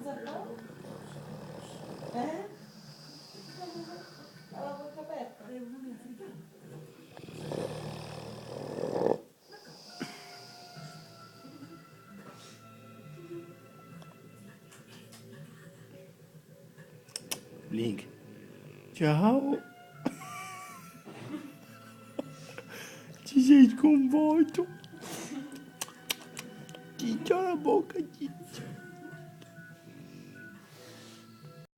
Ha la bocca aperta. Link. Ciao. Ci sei sconvolto. Ciccia la bocca, ciccia.